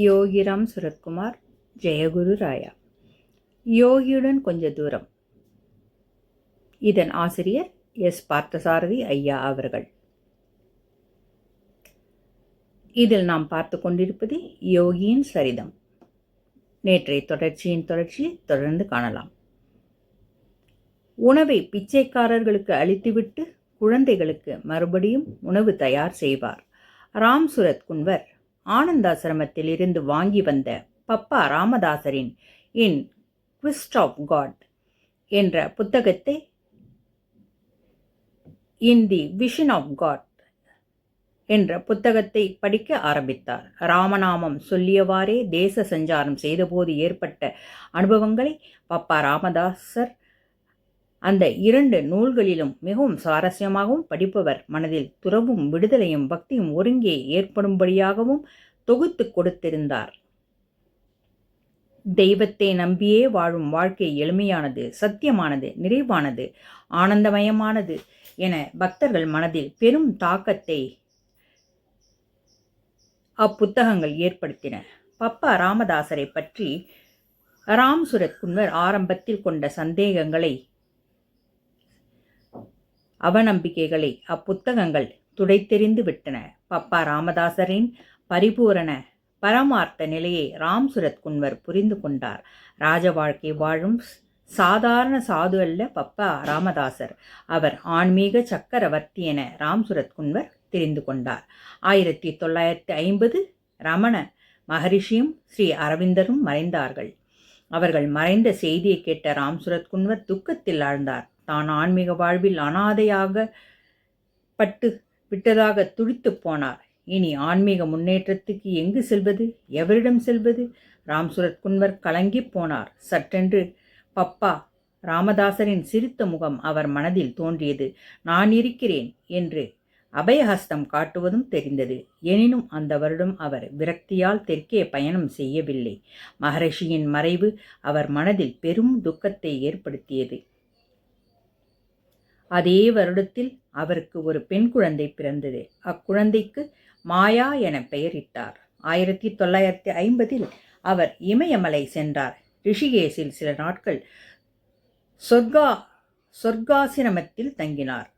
யோகிராம் சுரத்குமார், ஜெயகுரு ராயா. யோகியுடன் கொஞ்ச தூரம். இதன் ஆசிரியர் எஸ். பார்த்தசாரதி ஐயா அவர்கள். இதில் நாம் பார்த்து கொண்டிருப்பது யோகியின் சரிதம். நேற்றைய தொடர்ச்சியின் தொடர்ச்சியை தொடர்ந்து காணலாம். உணவை பிச்சைக்காரர்களுக்கு அளித்துவிட்டு குழந்தைகளுக்கு மறுபடியும் உணவு தயார் செய்வார். ராம் சுரத் குன்வர் ஆனந்தாசிரமத்தில் இருந்து வாங்கி வந்த பப்பா ராமதாசரின் இன் குவிஸ்ட் ஆஃப் காட் என்ற புத்தகத்தை இன் தி விஷன் ஆஃப் காட் என்ற புத்தகத்தை படிக்க ஆரம்பித்தார். ராமநாமம் சொல்லியவாறே தேச சஞ்சாரம் செய்தபோது ஏற்பட்ட அனுபவங்களை பப்பா ராமதாசர் அந்த 2 நூல்களிலும் மிகவும் சுவாரஸ்யமாகவும் படிப்பவர் மனதில் துறவும் விடுதலையும் பக்தியும் ஒருங்கே ஏற்படும்படியாகவும் தொகுத்து கொடுத்திருந்தார். தெய்வத்தை நம்பியே வாழும் வாழ்க்கை எளிமையானது, சத்தியமானது, நிறைவானது, ஆனந்தமயமானது என பக்தர்கள் மனதில் பெரும் தாக்கத்தை அப்புத்தகங்கள் ஏற்படுத்தின. பப்பா ராமதாசரை பற்றி ராம் சுரத் குன்வர் ஆரம்பத்தில் கொண்ட சந்தேகங்களை, அவநம்பிக்கைகளை அப்புத்தகங்கள் துடைத்தெறிந்து விட்டன. பப்பா ராமதாசரின் பரிபூரண பரமார்த்த நிலையை ராம் சுரத் குன்வர் புரிந்து கொண்டார். ராஜ வாழ்க்கை வாழும் சாதாரண சாது அல்ல பப்பா ராமதாசர். அவர் ஆன்மீக சக்கரவர்த்தி என ராம் சுரத் குன்வர் தெரிந்து கொண்டார். 1950 ரமண மகரிஷியும் ஸ்ரீ அரவிந்தரும் மறைந்தார்கள். அவர்கள் மறைந்த செய்தியை கேட்ட ராம் சுரத் குன்வர் துக்கத்தில் ஆழ்ந்தார். தான் ஆன்மீக வாழ்வில் அனாதையாக பட்டு விட்டதாக துடித்து போனார். இனி ஆன்மீக முன்னேற்றத்துக்கு எங்கு செல்வது, எவரிடம் செல்வது? ராம் சுரத் குன்வர் கலங்கி போனார். சற்றென்று பப்பா ராமதாசரின் சிரித்த முகம் அவர் மனதில் தோன்றியது. நான் இருக்கிறேன் என்று அபயஹஸ்தம் காட்டுவதும் தெரிந்தது. எனினும் அந்த வருடம் அவர் விரக்தியால் தெற்கே பயணம் செய்யவில்லை. மகரிஷியின் மறைவு அவர் மனதில் பெரும் துக்கத்தை ஏற்படுத்தியது. அதே வருடத்தில் அவருக்கு ஒரு பெண் குழந்தை பிறந்தது. அக்குழந்தைக்கு மாயா என பெயரிட்டார். 1950 அவர் இமயமலை சென்றார். ரிஷிகேசில் சில நாட்கள் சொர்க்காசிரமத்தில் தங்கினார்.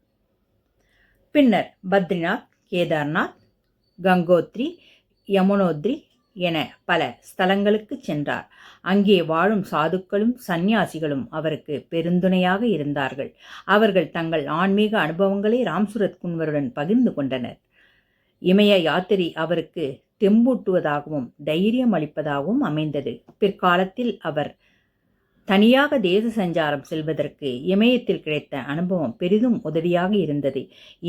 பின்னர் பத்ரிநாத், கேதார்நாத், கங்கோத்ரி, யமுனோத்ரி என பல ஸ்தலங்களுக்கு சென்றார். அங்கே வாழும் சாதுக்களும் சந்நியாசிகளும் அவருக்கு பெருந்துணையாக இருந்தார்கள். அவர்கள் தங்கள் ஆன்மீக அனுபவங்களை ராம் சுரத் குன்வருடன் பகிர்ந்து கொண்டனர். இமய யாத்திரை அவருக்கு தெம்பூட்டுவதாகவும் தைரியம் அளிப்பதாகவும் அமைந்தது. பிற்காலத்தில் அவர் தனியாக தேச சஞ்சாரம் செல்வதற்கு இமயத்தில் கிடைத்த அனுபவம் பெரிதும் உதவியாக இருந்தது.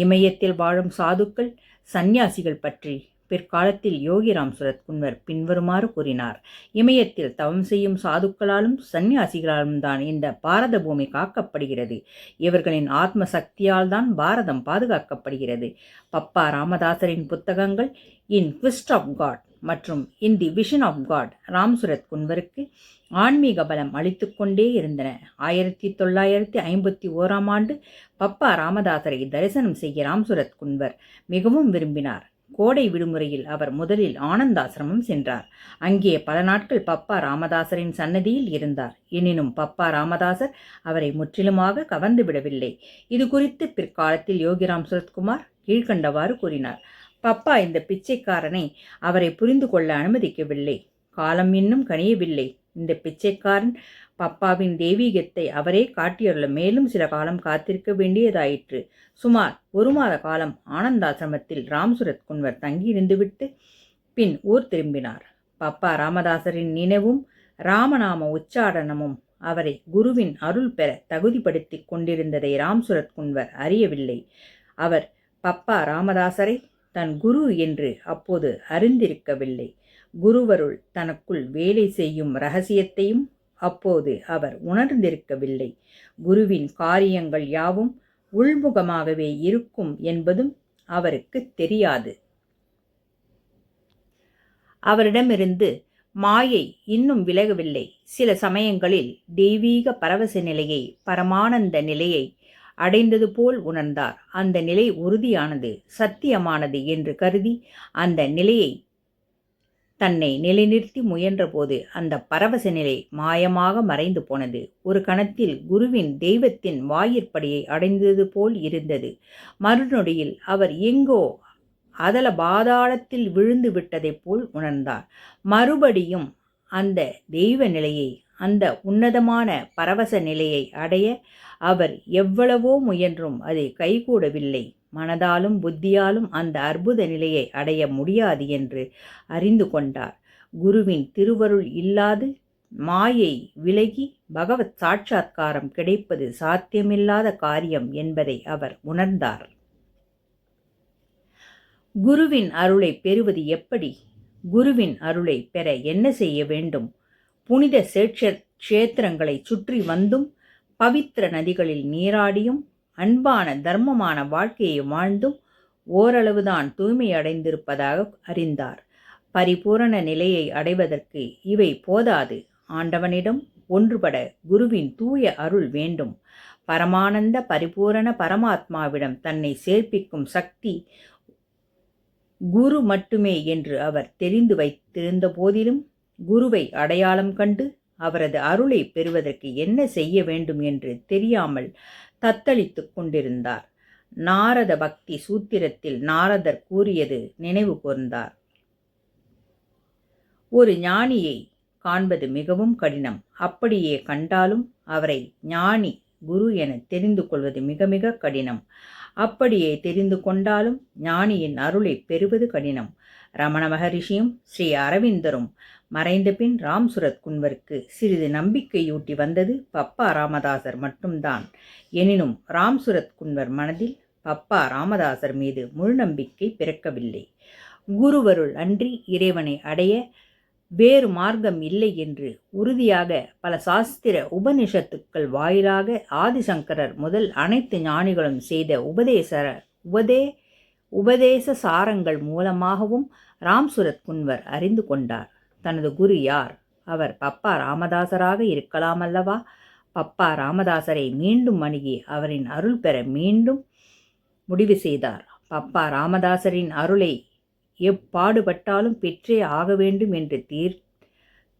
இமயத்தில் வாழும் சாதுக்கள் சந்நியாசிகள் பற்றி பிற்காலத்தில் யோகி ராம் சுரத் குன்வர் பின்வருமாறு கூறினார். இமயத்தில் தவம் செய்யும் சாதுக்களாலும் சந்நியாசிகளாலும் தான் இந்த பாரத பூமி காக்கப்படுகிறது. இவர்களின் ஆத்ம சக்தியால் தான் பாரதம் பாதுகாக்கப்படுகிறது. பப்பா ராமதாசரின் புத்தகங்கள் இன் குவிஸ்ட் ஆஃப் காட் மற்றும் in the vision of God Ram Surat குன்வருக்கு ஆன்மீக பலம் அளித்து கொண்டே இருந்தன. 1951 ஆண்டு பப்பா ராமதாசரை தரிசனம் செய்ய ராம் சுரத் குன்வர் மிகவும் விரும்பினார். கோடை விடுமுறையில் அவர் முதலில் ஆனந்தாசிரமம் சென்றார். அங்கே பல நாட்கள் பப்பா ராமதாசரின் சன்னதியில் இருந்தார். எனினும் பப்பா ராமதாசர் அவரை முற்றிலுமாக கவர்ந்து விடவில்லை. இது குறித்து பிற்காலத்தில் யோகிராம் சுரத்குமார் கீழ்கண்டவாறு கூறினார். பப்பா இந்த பிச்சைக்காரனை அவரை புரிந்து கொள்ள அனுமதிக்கவில்லை. காலம் இன்னும் கனியவில்லை. இந்த பிச்சைக்காரன் பப்பாவின் தெய்வீகத்தை அவரே காட்டியுள்ள மேலும் சில காலம் காத்திருக்க வேண்டியதாயிற்று. சுமார் 1 மாத காலம் ஆனந்தாசிரமத்தில் ராம் சுரத் குன்வர் தங்கியிருந்துவிட்டு பின் ஊர் திரும்பினார். பப்பா ராமதாசரின் நினைவும் ராமநாம உச்சாடனமும் அவரை குருவின் அருள் பெற தகுதிப்படுத்தி கொண்டிருந்ததை ராம் சுரத் குன்வர் அறியவில்லை. அவர் பப்பா ராமதாசரை தன் குரு என்று அப்போது அறிந்திருக்கவில்லை. குருவருள் தனக்குள் வேலை செய்யும் இரகசியத்தையும் அப்போது அவர் உணர்ந்திருக்கவில்லை. குருவின் காரியங்கள் யாவும் உள்முகமாகவே இருக்கும் என்பதும் அவருக்கு தெரியாது. அவரிடமிருந்து மாயை இன்னும் விலகவில்லை. சில சமயங்களில் தெய்வீக பரவச நிலையை, பரமானந்த நிலையை அடைந்தது போல் உணர்ந்தார். அந்த நிலை உறுதியானது, சத்தியமானது என்று கருதி அந்த நிலையை தன்னை நிலைநிறுத்தி முயன்றபோது அந்த பரவச நிலை மாயமாக மறைந்து போனது. ஒரு கணத்தில் குருவின் தெய்வத்தின் வாயிற்படியை அடைந்தது போல் இருந்தது. மறுநொடியில் அவர் எங்கோ அதல பாதாளத்தில் விழுந்து விட்டதைப் போல் உணர்ந்தார். மறுபடியும் அந்த தெய்வ நிலையை, அந்த உன்னதமான பரவச நிலையை அடைய அவர் எவ்வளவோ முயன்றும் அது கைகூடவில்லை. மனதாலும் புத்தியாலும் அந்த அற்புத நிலையை அடைய முடியாது என்று அறிந்து கொண்டார். குருவின் திருவருள் இல்லாது மாயை விலகி பகவத் சாட்சாத்காரம் கிடைப்பது சாத்தியமில்லாத காரியம் என்பதை அவர் உணர்ந்தார். குருவின் அருளை பெறுவது எப்படி? குருவின் அருளை பெற என்ன செய்ய வேண்டும்? புனித க்ஷேத்திரங்களை சுற்றி வந்தும், பவித்திர நதிகளில் நீராடியும், அன்பான தர்மமான வாழ்க்கையை வாழ்ந்தும் ஓரளவுதான் தூய்மை அடைந்திருப்பதாக அறிந்தார். பரிபூரண நிலையை அடைவதற்கு இவை போதாது. ஆண்டவனிடம் ஒன்றுபட குருவின் தூய அருள் வேண்டும். பரமானந்த பரிபூரண பரமாத்மாவிடம் தன்னை சேர்ப்பிக்கும் சக்தி குரு மட்டுமே என்று அவர் தெரிந்து வைத்திருந்த போதிலும், குருவை அடையாளம் கண்டு அவரது அருளை பெறுவதற்கு என்ன செய்ய வேண்டும் என்று தெரியாமல் தத்தளித்து கொண்டிருந்தார். நாரத பக்தி சூத்திரத்தில் நாரதர் கூறியது நினைவு கூர்ந்தார். ஒரு ஞானியை காண்பது மிகவும் கடினம். அப்படியே கண்டாலும் அவரை ஞானி குரு என தெரிந்து கொள்வது மிக மிக கடினம். அப்படியே தெரிந்து கொண்டாலும் ஞானியின் அருளை பெறுவது கடினம். ரமண மகரிஷியும் ஸ்ரீ அரவிந்தரும் மறைந்த பின் ராம் சுரத் குன்வருக்கு சிறிது நம்பிக்கையூட்டி வந்தது பப்பா ராமதாசர் மட்டும்தான். எனினும் ராம் சுரத் குன்வர் மனதில் பப்பா ராமதாசர் மீது முழு நம்பிக்கை பிறக்கவில்லை. குருவருள் அன்றி இறைவனை அடைய வேறு மார்க்கம் இல்லை என்று உறுதியாக பல சாஸ்திர உபனிஷத்துக்கள் வாயிலாக ஆதிசங்கரர் முதல் அனைத்து ஞானிகளும் செய்த உபதேச சாரங்கள் மூலமாகவும் ராம் சுரத் குன்வர் அறிந்து கொண்டார். தனது குரு யார்? அவர் பப்பா ராமதாசராக இருக்கலாம் அல்லவா? பப்பா ராமதாசரை மீண்டும் அணுகி அவரின் அருள் பெற மீண்டும் முடிவு செய்தார். பப்பா ராமதாசரின் அருளை எப்பாடுபட்டாலும் பெற்றே ஆக வேண்டும் என்று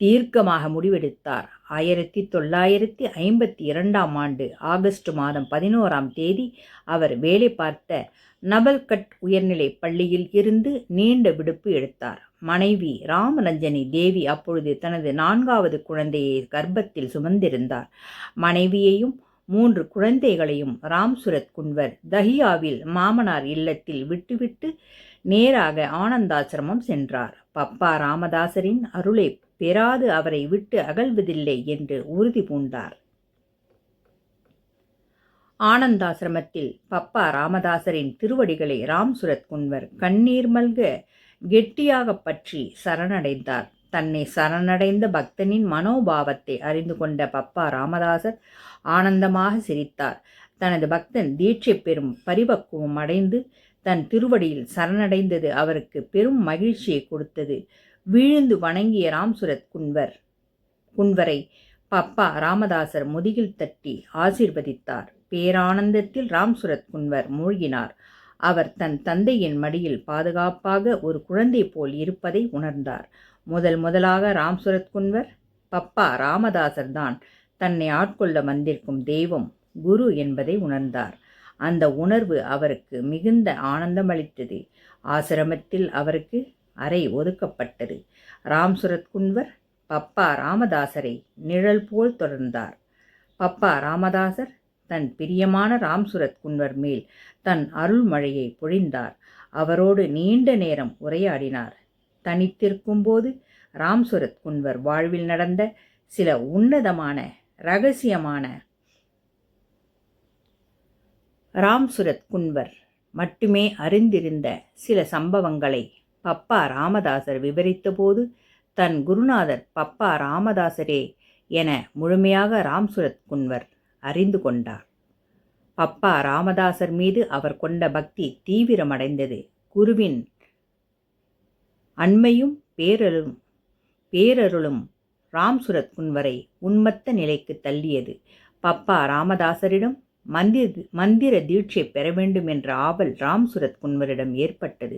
தீர்க்கமாக முடிவெடுத்தார். 1952 ஆண்டு ஆகஸ்ட் மாதம் 11ஆம் தேதி அவர் வேலை பார்த்த நபல்கட் உயர்நிலை பள்ளியில் இருந்து நீண்ட விடுப்பு எடுத்தார். மனைவி ராமரஞ்சனி தேவி அப்பொழுது தனது 4வது குழந்தையை கர்ப்பத்தில் சுமந்திருந்தார். மனைவியையும் 3 குழந்தைகளையும் ராம் சுரத் குன்வர் தஹியாவில் மாமனார் இல்லத்தில் விட்டுவிட்டு நேராக ஆனந்தாசிரமம் சென்றார். பப்பா ராமதாசரின் அருளை பெறாது அவரை விட்டு அகல்வதில்லை என்று உறுதி பூண்டார். ஆனந்தாசிரமத்தில் பப்பா ராமதாசரின் திருவடிகளை ராம் சுரத் குன்வர் கண்ணீர் மல்க கெட்டியாக பற்றி சரணடைந்தார். தன்னை சரணடைந்த பக்தனின் மனோபாவத்தை அறிந்து கொண்ட பப்பா ராமதாசர் ஆனந்தமாக சிரித்தார். தனது பக்தன் தீட்சை பெறும் பரிபக்குவம் அடைந்து தன் திருவடியில் சரணடைந்தது அவருக்கு பெரும் மகிழ்ச்சியை கொடுத்தது. வீழ்ந்து வணங்கிய ராம் சுரத் குன்வரை பப்பா ராமதாசர் முதுகில் தட்டி ஆசீர்வதித்தார். பேரானந்தத்தில் ராம் சுரத் குன்வர் மூழ்கினார். அவர் தன் தந்தையின் மடியில் பாதுகாப்பாக ஒரு குழந்தை போல் இருப்பதை உணர்ந்தார். முதலாக ராம் சுரத் குன்வர் பப்பா ராமதாசர் தான் தன்னை ஆட்கொள்ள வந்திருக்கும் தெய்வம் குரு என்பதை உணர்ந்தார். அந்த உணர்வு அவருக்கு மிகுந்த ஆனந்தமளித்தது. ஆசிரமத்தில் அவருக்கு அறை ஒதுக்கப்பட்டது. ராம் சுரத் குன்வர் பப்பா ராமதாசரை நிழல் போல் தொடர்ந்தார். பப்பா ராமதாசர் தன் பிரியமான ராம் சுரத் குன்வர் மேல் தன் அருள்மழையை பொழிந்தார். அவரோடு நீண்ட நேரம் உரையாடினார். தனித்திருக்கும் போது ராம் சுரத் குன்வர் வாழ்வில் நடந்த சில உன்னதமான இரகசியமான ராம் சுரத் குன்வர் மட்டுமே அறிந்திருந்த சில சம்பவங்களை பப்பா ராமதாசர் விவரித்தபோது தன் குருநாதர் பப்பா ராமதாசரே என முழுமையாக ராம் சுரத் குன்வர் அறிந்து கொண்டார். பப்பா ராமதாசர் மீது அவர் கொண்ட பக்தி தீவிரமடைந்தது. குருவின் அண்மையும் பேரருளும் ராம் சுரத் குன்வரை உன்மத்த நிலைக்கு தள்ளியது. பப்பா ராமதாசரிடம் மந்திர தீட்சை பெற வேண்டும் என்ற ஆவல் ராம் சுரத் குன்வரிடம் ஏற்பட்டது.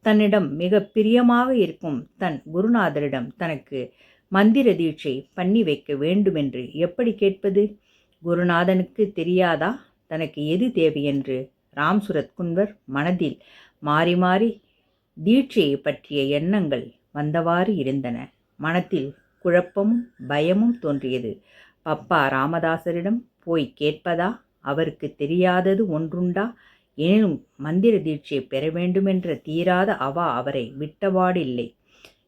தன்னிடம் மிக பிரியமாக இருக்கும் தன் குருநாதரிடம் தனக்கு மந்திர தீட்சை பண்ணி வைக்க வேண்டுமென்று எப்படி கேட்பது? குருநாதனுக்கு தெரியாதா தனக்கு எது தேவையென்று? ராம்சுரத் குன்வர் மனதில் மாறி மாறி தீட்சையை பற்றிய எண்ணங்கள் வந்தவாறு இருந்தன. மனத்தில் குழப்பமும் பயமும் தோன்றியது. பப்பா ராமதாசரிடம் போய் கேட்பதா? அவருக்கு தெரியாதது ஒன்றுண்டா? எனினும் மந்திர தீட்சை பெற வேண்டுமென்ற தீராத அவா அவரை விட்டபாடில்லை.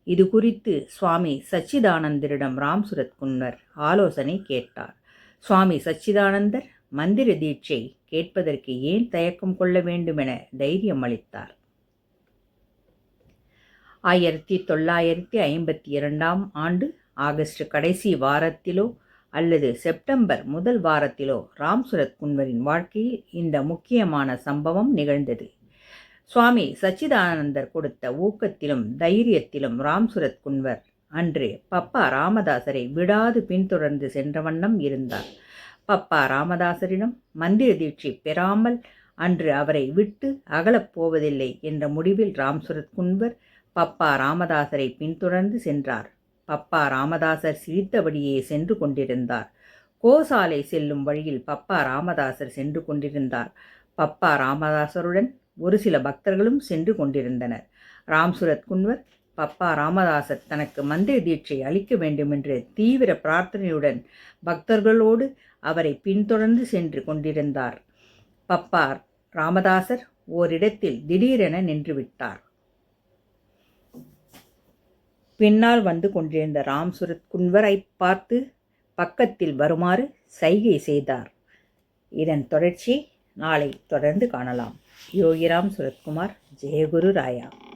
இது குறித்து சுவாமி சச்சிதானந்தரிடம் ராம்சுரத் குன்வர் ஆலோசனை கேட்டார். சுவாமி சச்சிதானந்தர் மந்திர தீட்சை கேட்பதற்கு ஏன் தயக்கம் கொள்ள வேண்டுமென தைரியம் அளித்தார். 1952 ஆண்டு ஆகஸ்ட் கடைசி வாரத்திலோ அல்லது செப்டம்பர் முதல் வாரத்திலோ ராம்சுரத் குன்வரின் வாழ்க்கையில் இந்த முக்கியமான சம்பவம் நிகழ்ந்தது. சுவாமி சச்சிதானந்தர் கொடுத்த ஊக்கத்திலும் தைரியத்திலும் ராம்சுரத் குன்வர் அன்று பப்பா ராமதாசரை விடாது பின்தொடர்ந்து சென்ற வண்ணம் இருந்தார். பப்பா ராமதாசரிடம் மந்திர தீட்சை பெறாமல் அன்று அவரை விட்டு அகலப் போவதில்லை என்ற முடிவில் ராம்சுரத் குன்வர் பப்பா ராமதாசரை பின்தொடர்ந்து சென்றார். பப்பா ராமதாசர் சிரித்தபடியே சென்று கொண்டிருந்தார். கோசாலை செல்லும் வழியில் பப்பா ராமதாசர் சென்று கொண்டிருந்தார். பப்பா ராமதாசருடன் ஒரு சில பக்தர்களும் சென்று கொண்டிருந்தனர். ராம்சுரத் குன்வர் பப்பா ராமதாசர் தனக்கு மந்திர தீட்சை அளிக்க வேண்டுமென்று தீவிர பிரார்த்தனையுடன் பக்தர்களோடு அவரை பின்தொடர்ந்து சென்று கொண்டிருந்தார். பப்பா ராமதாசர் ஓரிடத்தில் திடீரென நின்றுவிட்டார். பின்னால் வந்து கொண்டிருந்த ராம்சுரத் குன்வரை பார்த்து பக்கத்தில் வருமாறு சைகை செய்தார். இதன் தொடர்ச்சி நாளை தொடர்ந்து காணலாம். யோகிராம் சுரத்குமார். ஜெயகுரு ராயா.